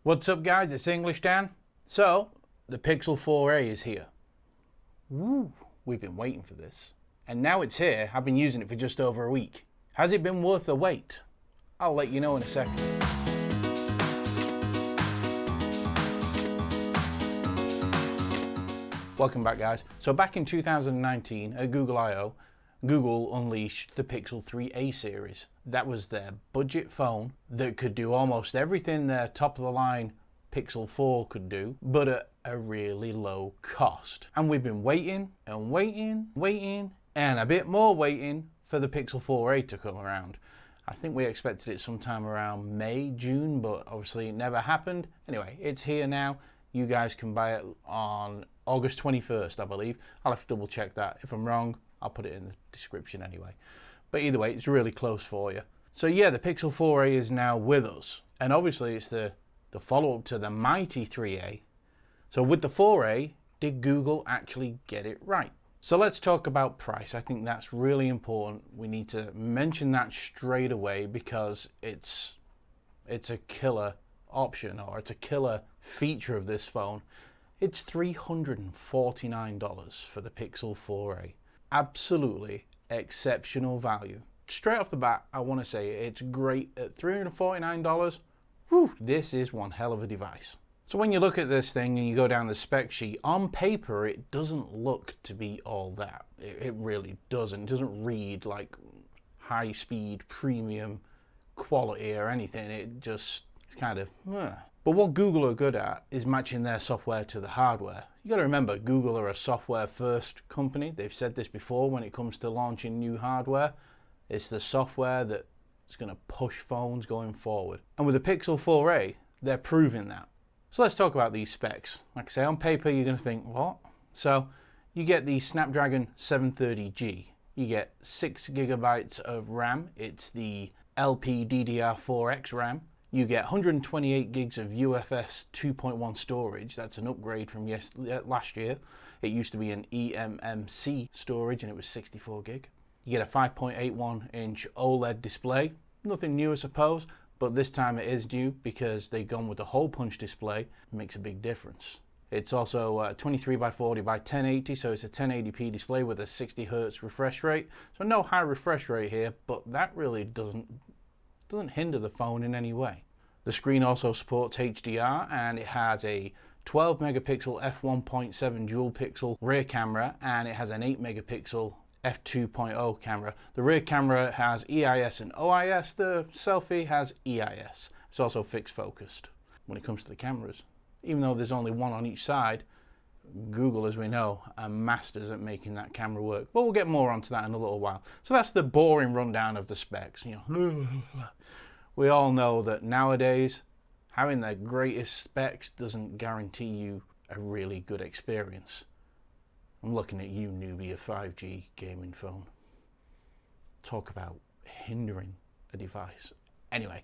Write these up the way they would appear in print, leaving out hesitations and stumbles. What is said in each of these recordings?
What's up guys, it's English Dan. So, the Pixel 4a is here. Woo, we've been waiting for this. And now it's here, I've been using it for just over a week. Has it been worth the wait? I'll let you know in a second. Welcome back guys. So back in 2019 at Google I/O, Google unleashed the Pixel 3a series. That was their budget phone that could do almost everything their top of the line Pixel 4 could do, but at a really low cost. And we've been waiting and waiting, and a bit more waiting for the Pixel 4a to come around. I think we expected it sometime around May, June, but obviously it never happened. Anyway, it's here now. You guys can buy it on August 21st, I believe. I'll have to double check that. If I'm wrong, I'll put it in the description anyway. But either way, it's really close for you. So yeah, the Pixel 4a is now with us. And obviously it's the follow-up to the mighty 3a. So with the 4a, did Google actually get it right? So let's talk about price. I think that's really important. We need to mention that straight away because it's a killer option, or it's a killer feature of this phone. It's $349 for the Pixel 4a. Absolutely exceptional value. Straight off the bat, I want to say it's great at $349. Whew, this is one hell of a device. So when you look at this thing and you go down the spec sheet, on paper it doesn't look to be all that. It really doesn't. It doesn't read like high speed premium quality or anything. It's kind of But what Google are good at is matching their software to the hardware. You got to remember, Google are a software first company. They've said this before when it comes to launching new hardware. It's the software that's going to push phones going forward. And with the Pixel 4a, they're proving that. So let's talk about these specs. Like I say, on paper you're going to think, what? So you get the Snapdragon 730G. You get 6 gigabytes of RAM. It's the LPDDR4X RAM. You get 128 gigs of UFS 2.1 storage. That's an upgrade from last year. It used to be an eMMC storage and it was 64 gig. You get a 5.81 inch OLED display. Nothing new I suppose, but this time it is new because they've gone with the hole punch display. It makes a big difference. It's also 23 by 40 by 1080, so it's a 1080p display with a 60 Hz refresh rate. So no high refresh rate here, but that really doesn't hinder the phone in any way. The screen also supports HDR and it has a 12 megapixel f1.7 dual pixel rear camera and it has an 8 megapixel f2.0 camera. The rear camera has EIS and OIS, the selfie has EIS. It's also fixed focused. When it comes to the cameras, even though there's only one on each side, Google, as we know, are masters at making that camera work. But we'll get more onto that in a little while. So that's the boring rundown of the specs. We all know that nowadays, having the greatest specs doesn't guarantee you a really good experience. I'm looking at you, newbie, a 5G gaming phone. Talk about hindering a device. Anyway,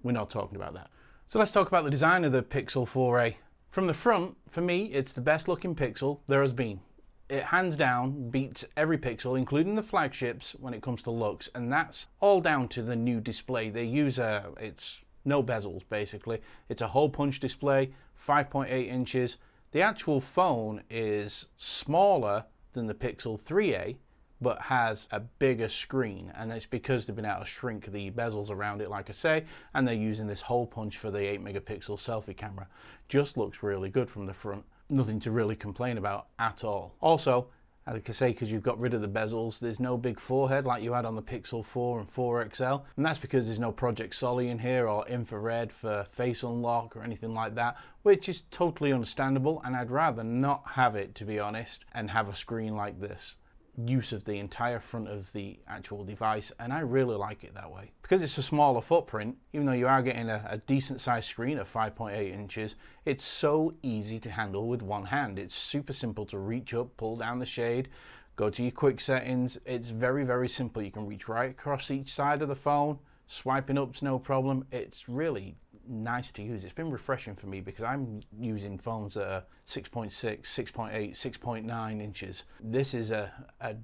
we're not talking about that. So let's talk about the design of the Pixel 4a. From the front, for me, it's the best looking Pixel there has been. It hands down beats every Pixel, including the flagships, when it comes to looks, and that's all down to the new display. They use it's no bezels basically. It's a hole punch display, 5.8 inches. The actual phone is smaller than the Pixel 3a, but has a bigger screen, and it's because they've been able to shrink the bezels around it, like I say, and they're using this hole punch for the 8 megapixel selfie camera. Just looks really good from the front. Nothing to really complain about at all. Also, as I can say, because you've got rid of the bezels, there's no big forehead like you had on the Pixel 4 and 4 XL, and that's because there's no Project Solly in here or infrared for face unlock or anything like that, which is totally understandable, and I'd rather not have it, to be honest, and have a screen like this. Use of the entire front of the actual device, and I really like it that way. Because it's a smaller footprint, even though you are getting a decent sized screen of 5.8 inches, it's so easy to handle with one hand. It's super simple to reach up, pull down the shade, go to your quick settings. It's very, very simple. You can reach right across each side of the phone. Swiping up's no problem. It's really nice to use. It's been refreshing for me because I'm using phones that are 6.6, 6.8, 6.9 inches. This is a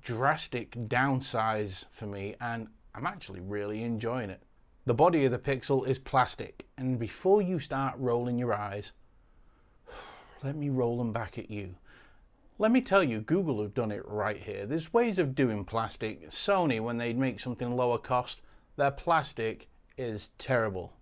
drastic downsize for me, and I'm actually really enjoying it. The body of the Pixel is plastic, and before you start rolling your eyes, let me roll them back at you. Let me tell you, Google have done it right here. There's ways of doing plastic. Sony, when they make something lower cost, their plastic is terrible.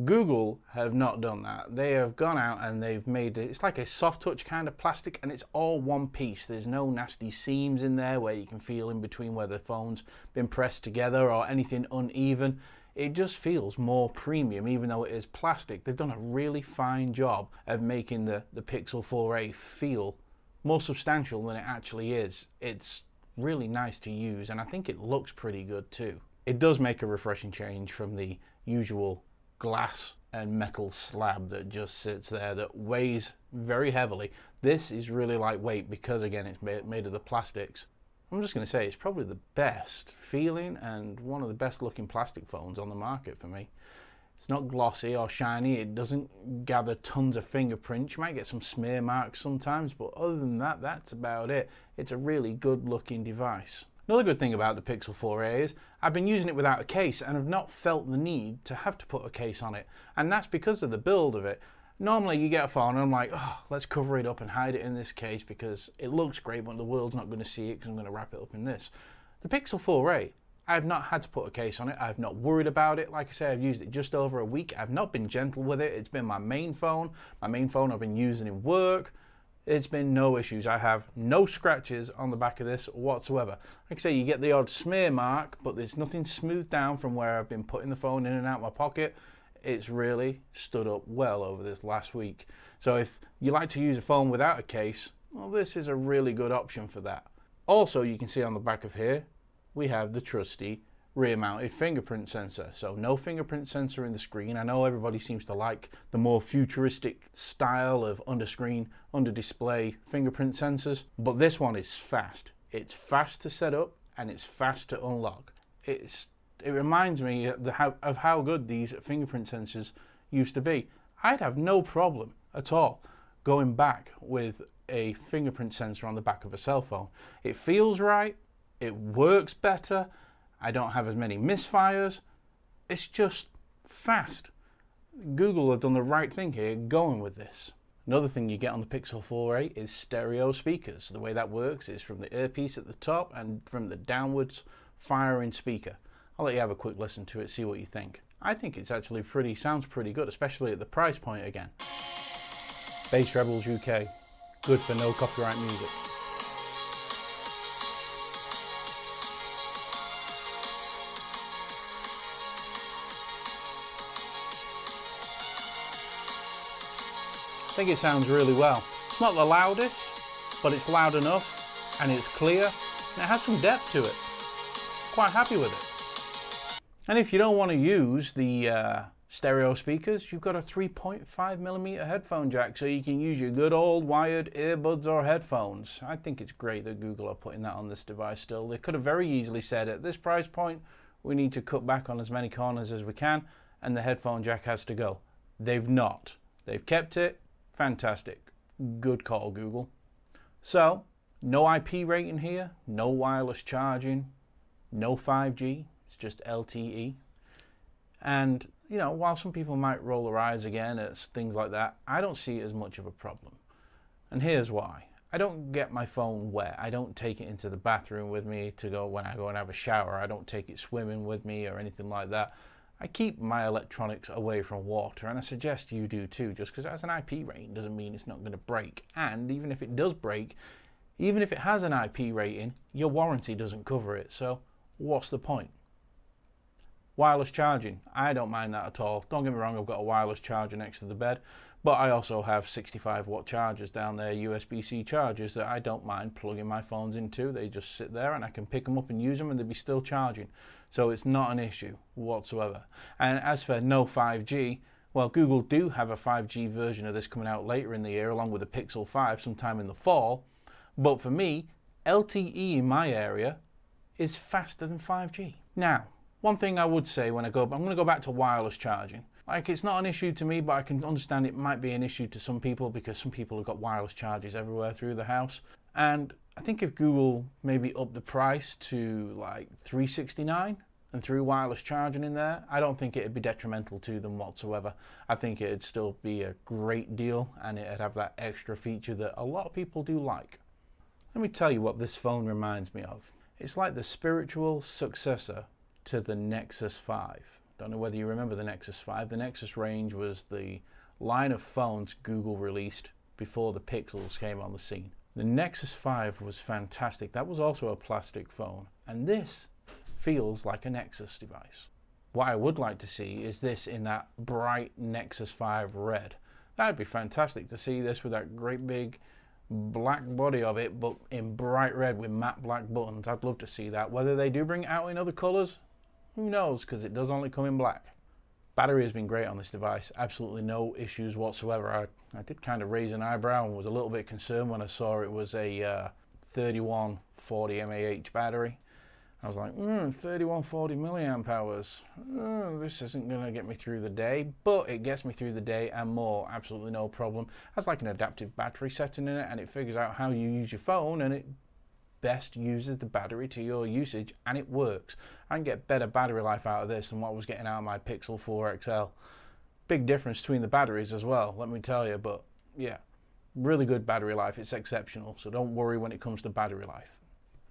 Google have not done that. They have gone out and they've made it, it's like a soft touch kind of plastic, and it's all one piece. There's no nasty seams in there where you can feel in between where the phone's been pressed together or anything uneven. It just feels more premium even though it is plastic. They've done a really fine job of making the Pixel 4a feel more substantial than it actually is. It's really nice to use, and I think it looks pretty good too. It does make a refreshing change from the usual glass and metal slab that just sits there that weighs very heavily. This is really lightweight because again it's made of the plastics. I'm just going to say it's probably the best feeling and one of the best looking plastic phones on the market for me. It's not glossy or shiny, it doesn't gather tons of fingerprints. You might get some smear marks sometimes, but other than that, that's about it. It's a really good looking device. Another good thing about the Pixel 4a is I've been using it without a case and have not felt the need to have to put a case on it. And that's because of the build of it. Normally you get a phone and I'm like, oh, let's cover it up and hide it in this case because it looks great, but the world's not going to see it because I'm going to wrap it up in this. The Pixel 4a, I have not had to put a case on it. I've not worried about it. Like I say, I've used it just over a week. I've not been gentle with it. It's been my main phone. My main phone I've been using in work. It's been no issues. I have no scratches on the back of this whatsoever. Like I say, you get the odd smear mark, but there's nothing smoothed down from where I've been putting the phone in and out of my pocket. It's really stood up well over this last week. So if you like to use a phone without a case, well, this is a really good option for that. Also, you can see on the back of here, we have the trusty rear mounted fingerprint sensor. So no fingerprint sensor in the screen. I know everybody seems to like the more futuristic style of under screen, under display fingerprint sensors, but this one is fast. It's fast to set up and it's fast to unlock. It reminds me of how good these fingerprint sensors used to be. I'd have no problem at all going back with a fingerprint sensor on the back of a cell phone. It feels right, it works better, I don't have as many misfires. It's just fast. Google have done the right thing here going with this. Another thing you get on the Pixel 4a is stereo speakers. The way that works is from the earpiece at the top and from the downwards firing speaker. I'll let you have a quick listen to it, see what you think. I think it's actually sounds pretty good, especially at the price point again. Bass Rebels UK, good for no copyright music. I think it sounds really well. It's not the loudest, but it's loud enough and it's clear and it has some depth to it. Quite happy with it. And if you don't want to use the stereo speakers, you've got a 3.5mm headphone jack, so you can use your good old wired earbuds or headphones. I think it's great that Google are putting that on this device still. They could have very easily said at this price point, we need to cut back on as many corners as we can and the headphone jack has to go. They've not. They've kept it. Fantastic. Good call, Google. So, no IP rating here, no wireless charging, no 5G, it's just LTE. And, you know, while some people might roll their eyes again at things like that, I don't see it as much of a problem. And here's why. I don't get my phone wet. I don't take it into the bathroom with me to go when I go and have a shower. I don't take it swimming with me or anything like that. I keep my electronics away from water, and I suggest you do too. Just because it has an IP rating doesn't mean it's not going to break. And even if it does break, even if it has an IP rating, your warranty doesn't cover it. So what's the point? Wireless charging, I don't mind that at all. Don't get me wrong, I've got a wireless charger next to the bed, but I also have 65-watt chargers down there, USB-C chargers that I don't mind plugging my phones into. They just sit there and I can pick them up and use them and they'll be still charging. So it's not an issue whatsoever. And as for no 5G, well, Google do have a 5G version of this coming out later in the year along with the Pixel 5 sometime in the fall. But for me, LTE in my area is faster than 5G. Now, one thing I would say when I'm going to go back to wireless charging. Like, it's not an issue to me, but I can understand it might be an issue to some people because some people have got wireless chargers everywhere through the house. And I think if Google maybe upped the price to like $369 and through wireless charging in there, I don't think it'd be detrimental to them whatsoever. I think it'd still be a great deal, and it'd have that extra feature that a lot of people do like. Let me tell you what this phone reminds me of. It's like the spiritual successor to the Nexus 5. Don't know whether you remember the Nexus 5. The Nexus range was the line of phones Google released before the Pixels came on the scene. The Nexus 5 was fantastic. That was also a plastic phone, and this feels like a Nexus device. What I would like to see is this in that bright Nexus 5 red. That'd be fantastic to see this with that great big black body of it, but in bright red with matte black buttons. I'd love to see that. Whether they do bring it out in other colors, who knows, because it does only come in black. Battery has been great on this device, absolutely no issues whatsoever. I did kind of raise an eyebrow and was a little bit concerned when I saw it was a 3140 mAh battery. I was like, 3140 milliamp hours. This isn't going to get me through the day, but it gets me through the day and more, absolutely no problem. It has like an adaptive battery setting in it, and it figures out how you use your phone, and it best uses the battery to your usage, and it works. I can get better battery life out of this than what I was getting out of my Pixel 4 XL. Big difference between the batteries as well, let me tell you, but yeah, really good battery life. It's exceptional, so don't worry when it comes to battery life.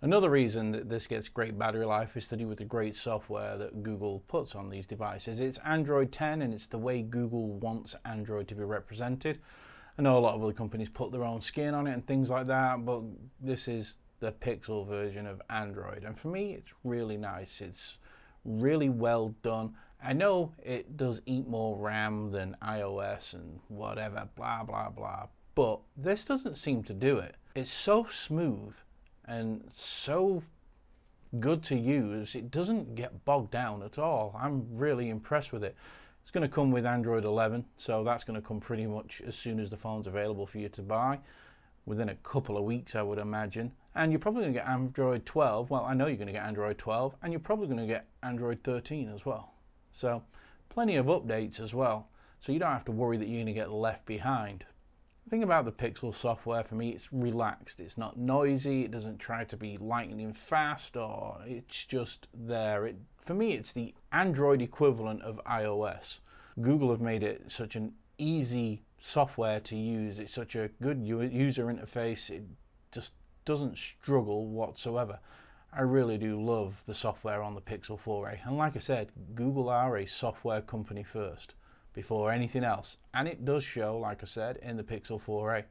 Another reason that this gets great battery life is to do with the great software that Google puts on these devices. It's Android 10, and it's the way Google wants Android to be represented. I know a lot of other companies put their own skin on it and things like that, but this is the Pixel version of Android, and for me it's really nice. It's really well done. I know it does eat more RAM than iOS and whatever, blah blah blah, but this doesn't seem to do it. It's so smooth and so good to use. It doesn't get bogged down at all. I'm really impressed with it. It's going to come with Android 11, so that's going to come pretty much as soon as the phone's available for you to buy, within a couple of weeks I would imagine. And you're probably going to get Android 12. Well, I know you're going to get Android 12, and you're probably going to get Android 13 as well. So plenty of updates as well, so you don't have to worry that you're going to get left behind. The thing about the Pixel software, for me, it's relaxed. It's not noisy. It doesn't try to be lightning fast, or it's just there. For me, it's the Android equivalent of iOS. Google have made it such an easy software to use. It's such a good user interface. It just doesn't struggle whatsoever. I really do love the software on the Pixel 4a. And like I said, Google are a software company first, before anything else, and it does show, like I said, in the Pixel 4a.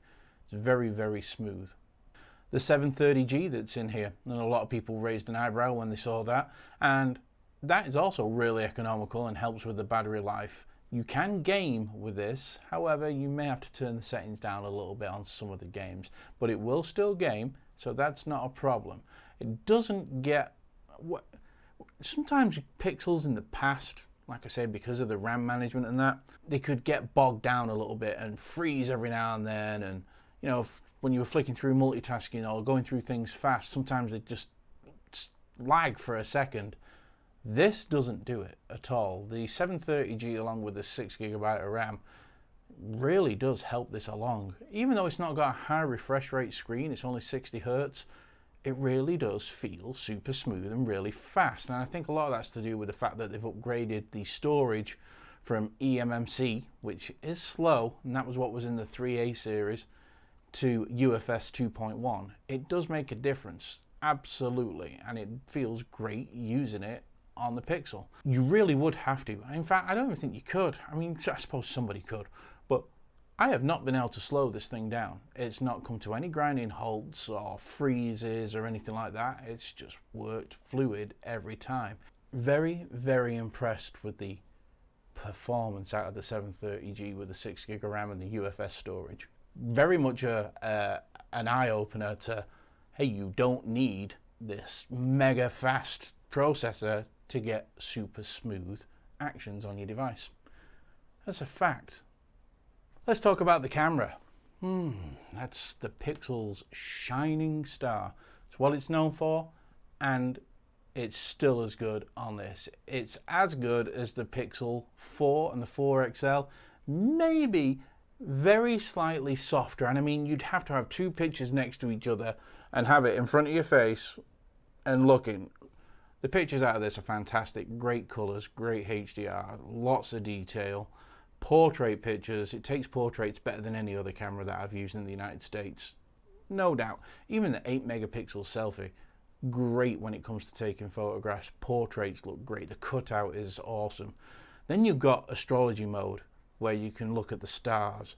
It's very, very smooth. The 730G that's in here, and a lot of people raised an eyebrow when they saw that, and that is also really economical and helps with the battery life. You can game with this, however you may have to turn the settings down a little bit on some of the games, but it will still game, so that's not a problem. It doesn't get sometimes Pixels in the past, like I said, because of the RAM management and that, they could get bogged down a little bit and freeze every now and then, and you know, when you were flicking through multitasking or going through things fast, sometimes they just lag for a second. This doesn't do it at all. The 730G along with the 6GB of RAM really does help this along. Even though it's not got a high refresh rate screen, it's only 60 Hz, it really does feel super smooth and really fast. And I think a lot of that's to do with the fact that they've upgraded the storage from eMMC, which is slow, and that was what was in the 3A series, to UFS 2.1. It does make a difference, absolutely, and it feels great using it on the Pixel. You really would have to. In fact, I don't even think you could. I mean, I suppose somebody could, but I have not been able to slow this thing down. It's not come to any grinding halts or freezes or anything like that. It's just worked fluid every time. Very, very impressed with the performance out of the 730G with the 6GB RAM and the UFS storage. Very much an eye-opener to, hey, you don't need this mega fast processor to get super smooth actions on your device. That's a fact. Let's talk about the camera. That's the Pixel's shining star. It's what it's known for, and it's still as good on this. It's as good as the Pixel 4 and the 4 XL, maybe very slightly softer. And I mean, you'd have to have two pictures next to each other and have it in front of your face and looking. The pictures out of this are fantastic, great colors, great HDR, lots of detail, portrait pictures. It takes portraits better than any other camera that I've used in the United States, no doubt. Even the 8 megapixel selfie, great when it comes to taking photographs. Portraits look great, the cutout is awesome. Then you've got astrology mode, where you can look at the stars.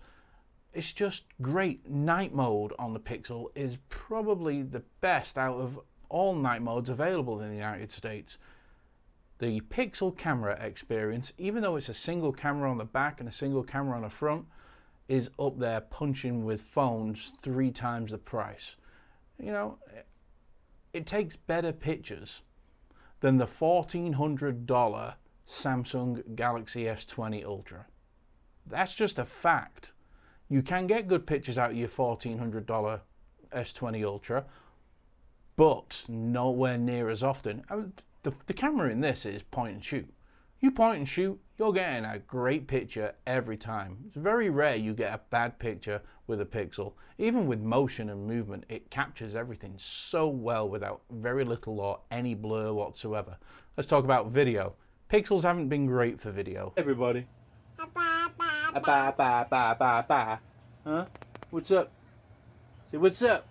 It's just great. Night mode on the Pixel is probably the best out of all night modes available in the United States. The Pixel camera experience, even though it's a single camera on the back and a single camera on the front, is up there punching with phones 3 times the price. You know, it takes better pictures than the $1,400 Samsung Galaxy S20 Ultra. That's just a fact. You can get good pictures out of your $1,400 S20 Ultra, but nowhere near as often. The camera in this is point and shoot. You point and shoot, you're getting a great picture every time. It's very rare you get a bad picture with a Pixel. Even with motion and movement, it captures everything so well without very little or any blur whatsoever. Let's talk about video. Pixels haven't been great for video. Everybody. Huh? What's up? Say what's up?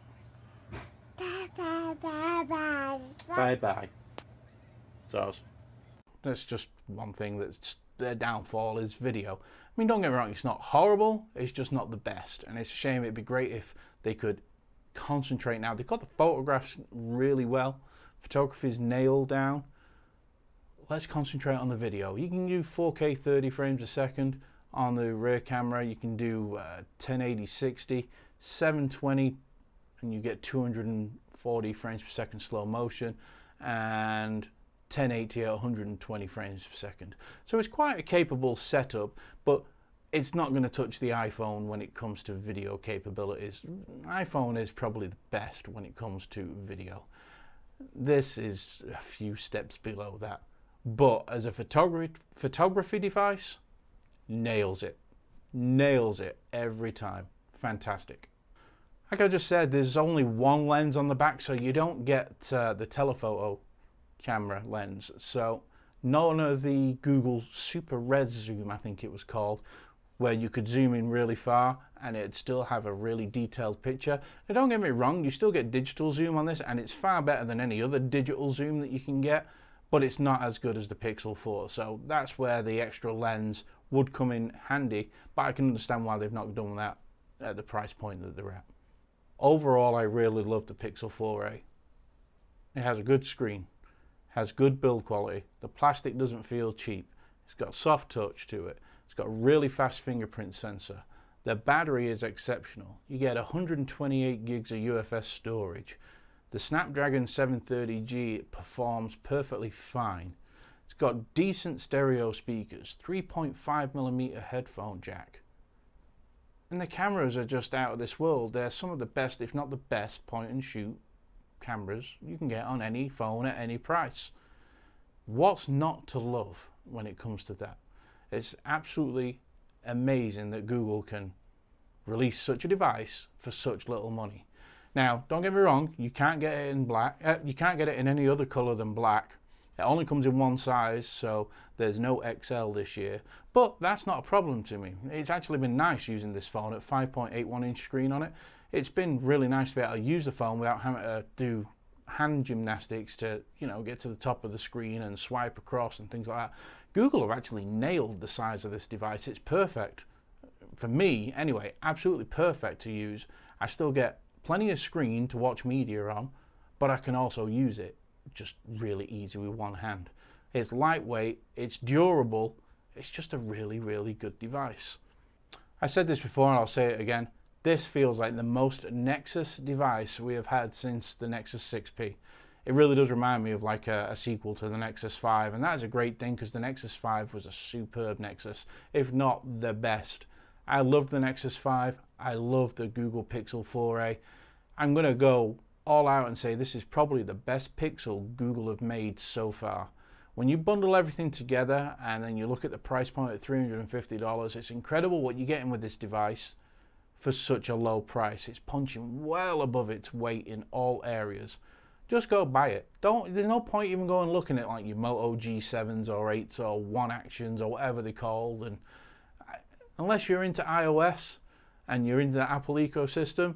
Bye bye. So that's just one thing that's their downfall is video. I mean, don't get me wrong, it's not horrible, it's just not the best. And it's a shame. It'd be great if they could concentrate now. They've got the photographs really well. Photography's nailed down. Let's concentrate on the video. You can do 4K 30 frames a second on the rear camera. You can do 1080 60, 720, and you get 240 frames per second slow motion, and 1080 at 120 frames per second. So it's quite a capable setup, but it's not going to touch the iPhone when it comes to video capabilities. iPhone is probably the best when it comes to video. This is a few steps below that. But as a photography device, nails it. Nails it every time. Fantastic. Like I just said, there's only one lens on the back, so you don't get the telephoto camera lens. So none of the Google Super Red Zoom, I think it was called, where you could zoom in really far and it'd still have a really detailed picture. Now don't get me wrong, you still get digital zoom on this, and it's far better than any other digital zoom that you can get, but it's not as good as the Pixel 4. So that's where the extra lens would come in handy, but I can understand why they've not done that at the price point that they're at. Overall, I really love the Pixel 4a. It has a good screen, has good build quality, the plastic doesn't feel cheap, it's got soft touch to it, it's got a really fast fingerprint sensor, the battery is exceptional, you get 128 gigs of UFS storage, the Snapdragon 730G performs perfectly fine, it's got decent stereo speakers, 3.5mm headphone jack, and the cameras are just out of this world. They're some of the best, if not the best, point and shoot cameras you can get on any phone at any price. What's not to love when it comes to that? It's absolutely amazing that Google can release such a device for such little money. Now, don't get me wrong, you can't get it in black. You can't get it in any other color than black. It only comes in one size, so there's no XL this year. But that's not a problem to me. It's actually been nice using this phone at 5.81-inch screen on it. It's been really nice to be able to use the phone without having to do hand gymnastics to, you know, get to the top of the screen and swipe across and things like that. Google have actually nailed the size of this device. It's perfect. For me, anyway, absolutely perfect to use. I still get plenty of screen to watch media on, but I can also use it just really easy with one hand. It's lightweight, it's durable, it's just a really, really good device. I said this before and I'll say it again. This feels like the most Nexus device we have had since the Nexus 6P. It really does remind me of like a sequel to the Nexus 5, and that is a great thing because the Nexus 5 was a superb Nexus, if not the best. I love the Nexus 5, I love the Google Pixel 4a. I'm going to go all out and say this is probably the best Pixel Google have made so far. When you bundle everything together and then you look at the price point at $350, it's incredible what you're getting with this device for such a low price. It's punching well above its weight in all areas. just go buy it. There's no point even going looking at like your Moto G7s or 8s or One Actions or whatever they're called. And unless you're into iOS and you're into the Apple ecosystem,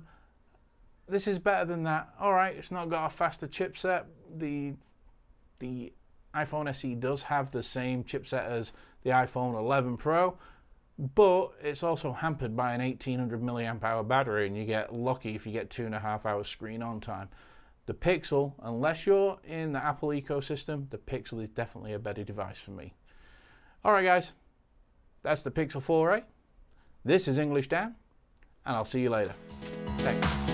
this is better than that. All right, it's not got a faster chipset. The iPhone SE does have the same chipset as the iPhone 11 Pro, but it's also hampered by an 1800 milliamp hour battery, and you get lucky if you get 2.5 hours screen on time. The Pixel, unless you're in the Apple ecosystem, the Pixel is definitely a better device for me. All right, guys, that's the Pixel 4a. This is English Dan, and I'll see you later. Thanks.